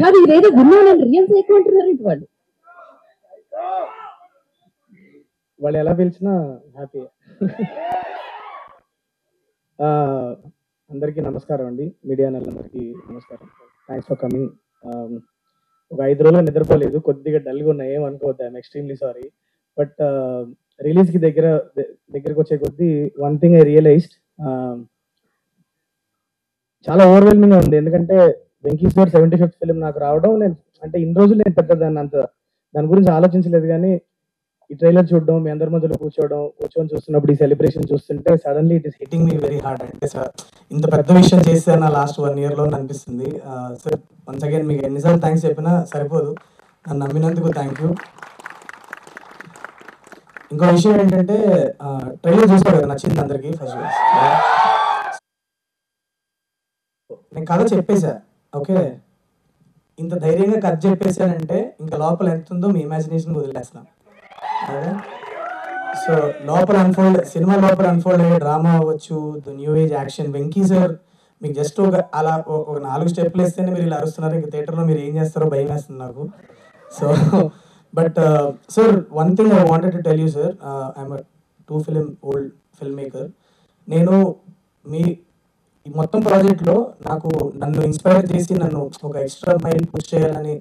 కాదు ఇదేదో విన్నానండి రియల్స్ ఎక్కువ అంటున్నారండి వాళ్ళు. వాళ్ళు ఎలా పిలిచినా హ్యాపీ. అందరికీ నమస్కారం అండి, మీడియా అందరికీ నమస్కారం. Thanks for coming. ఒక 5 రోజులు నిద్రపోలేదు, కొద్దిగా డల్గా ఉన్నాయి, ఏమనుకోవద్దు, ఐఎమ్ ఎక్స్ట్రీమ్లీ సారీ. బట్ రిలీజ్కి దగ్గరకు వచ్చే కొద్దీ వన్ థింగ్ ఐ రియలైజ్డ్, చాలా ఓవర్వెల్మింగ్గా ఉంది. ఎందుకంటే వెంకీ సార్ 75th ఫిలిం నాకు రావడం, నేను అంటే ఇన్ని రోజులు నేను పెద్ద దాని గురించి ఆలోచించలేదు. కానీ ఈ ట్రైలర్ చూడడం, మీ అందరి మధ్యలో కూర్చొని చూస్తున్నప్పుడు, ఈ సెలబ్రేషన్ చూస్తుంటే suddenly it is hitting me very hard. అంటే సార్ ఇంత పెద్ద విషయం చేశాను నా లాస్ట్ 1 yearలో అనిపిస్తుంది. సార్ వన్స్ అగైన్ మీకు ఎన్నిసార్లు థ్యాంక్స్ చెప్పినా సరిపోదు, నన్ను నమ్మినందుకు థ్యాంక్ యూ. ఇంకో విషయం ఏంటంటే ట్రైలర్ చూసారు కదా, నచ్చింది అందరికీ. ఫస్ట్ నేను కథ చెప్పేశా, ఓకే, ఇంత ధైర్యంగా కథ చెప్పేశానంటే ఇంకా లోపల ఎంత ఉందో మీ ఇమాజినేషన్ వదిలేస్తాను. సో సినిమా లోపల అన్ఫోల్డ్ అయ్యే డ్రామా అవ్వచ్చు, new age action. Venky sir మీకు జస్ట్ ఒక 4 స్టెప్లు వేస్తేనే మీరు ఇలా అరుస్తున్నారు, ఇంకా థియేటర్లో మీరు ఏం చేస్తారో భయం వేస్తుంది నాకు. So but sir, one thing I wanted to tell you sir, I'm 2 film old film maker. నేను మీ ఈ మొత్తం ప్రాజెక్ట్లో నన్ను ఇన్స్పైర్ చేసి, నన్ను ఒక ఎక్స్ట్రా మైల్ పుష్ చేయాలని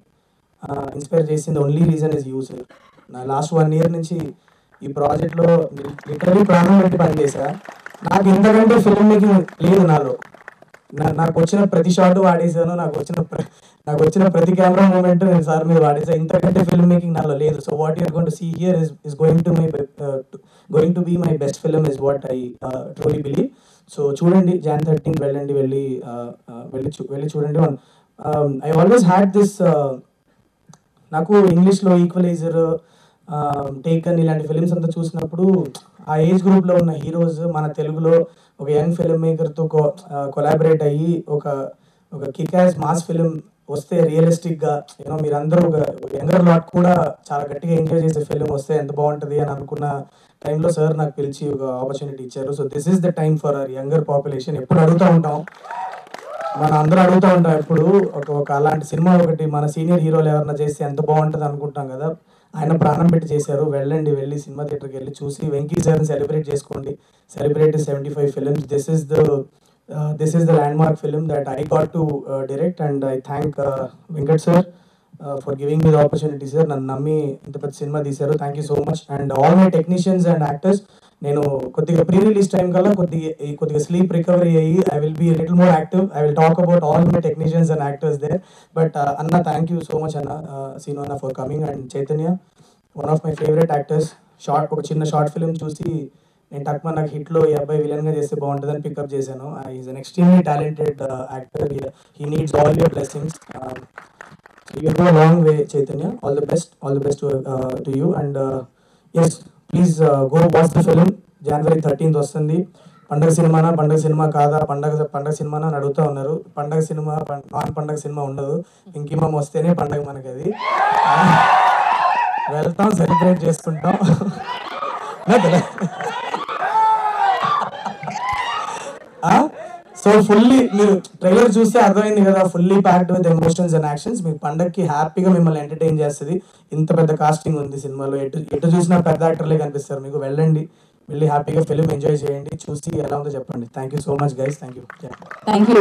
ఇన్స్పైర్ చేసింది only reason is you sir. నా లాస్ట్ 1 year నుంచి ఈ ప్రాజెక్ట్లో లిటరలీ ప్రాణం పెట్టి పనిచేసా. నాకు ఇంతకంటే ఫిల్మ్ మేకింగ్ లేదు నాలో. నాకు వచ్చిన ప్రతి షాట్ వాడేసాను, నాకు వచ్చిన ప్రతి కెమెరా మూమెంట్ నేను సార్ మీద వాడేసా. ఇంతకంటే ఫిల్మ్ మేకింగ్ నాలో లేదు. So what you are going to see here is going to be my best film is what I truly believe. So చూడండి, Jan 13 వెళ్ళి చూడండి. ఐ ఆల్వేస్ హ్యాడ్ దిస్, నాకు ఇంగ్లీష్లో ఈక్వలైజర్, టేకన్ ఇలాంటి ఫిలిమ్స్ అంతా చూసినప్పుడు ఆ ఏజ్ గ్రూప్లో ఉన్న హీరోస్ మన తెలుగులో ఒక యంగ్ ఫిల్మ్ మేకర్తో కొలాబరేట్ అయ్యి ఒక కిక్ యాస్ మాస్ ఫిలిం వస్తే, రియలిస్టిక్గా మీరందరూ ఒక యంగర్ లాట్ కూడా చాలా గట్టిగా ఎంజాయ్ చేసే ఫిలిం వస్తే ఎంత బాగుంటుంది అని అనుకున్న టైంలో సార్ నాకు పిలిచి ఒక ఆపర్చునిటీ ఇచ్చారు. So this is the time for hour younger population. ఎప్పుడు అడుగుతూ ఉంటాం, అందరూ అడుగుతూ ఉంటాం ఎప్పుడు ఒక అలాంటి సినిమా ఒకటి మన సీనియర్ హీరోలు ఎవరన్నా చేస్తే ఎంత బాగుంటుంది అనుకుంటాం కదా. ఆయన ప్రాణం పెట్టి చేశారు. వెళ్ళి సినిమా థియేటర్కి వెళ్ళి చూసి వెంకీ సార్ని సెలబ్రేట్ చేసుకోండి. Celebrate 75 films. This is the landmark film that I got to direct, and I thank Venkat sir for giving me the opportunity sir. నన్ను నమ్మి ఇంత పెద్ద సినిమా తీశారు. Thank you so much. And all my technicians and actors, నేను కొద్దిగా pre release time కల్లా కొద్దిగా స్లీప్ రికవరీ అయ్యి I will be little more active. I will talk about all my technicians and actors there. But అన్న, thank you so much అన్న, సీను అన్న, for coming. And Chaitanya, one of my favourite actors. ఒక చిన్న short film చూసి నేను నాకు హిట్లో ఈ అబ్బాయి విలన్గా చేస్తే బాగుంటుందని పికప్ చేశాను. Is an extremely talented actor. He needs all your blessings. You go a long way, Chaitanya. All the best to you. And yes, please go watch the film. January 13th వస్తుంది. పండగ cinema కాదా, పండగ సినిమానా అని అడుగుతూ ఉన్నారు. పండగ cinema ఉండదు. వెంకీ మామ వస్తేనే పండగ మనకి. అది వెళ్తాం, సెలబ్రేట్ చేసుకుంటాం. సో ఫుల్లీ మీరు ట్రైలర్ చూస్తే అర్థమైంది కదా, fully packed with emotions and actions. మీకు పండగకి హ్యాపీగా మిమ్మల్ని ఎంటర్టైన్ చేస్తుంది. ఇంత పెద్ద కాస్టింగ్ ఉంది సినిమాలో, ఎటు చూసినా పెద్ద యాక్టర్లే కనిపిస్తారు మీకు. వెళ్ళి హ్యాపీగా ఫిలిం ఎంజాయ్ చేయండి, చూసి ఎలా ఉందో చెప్పండి. Thank you so much guys. Thank you.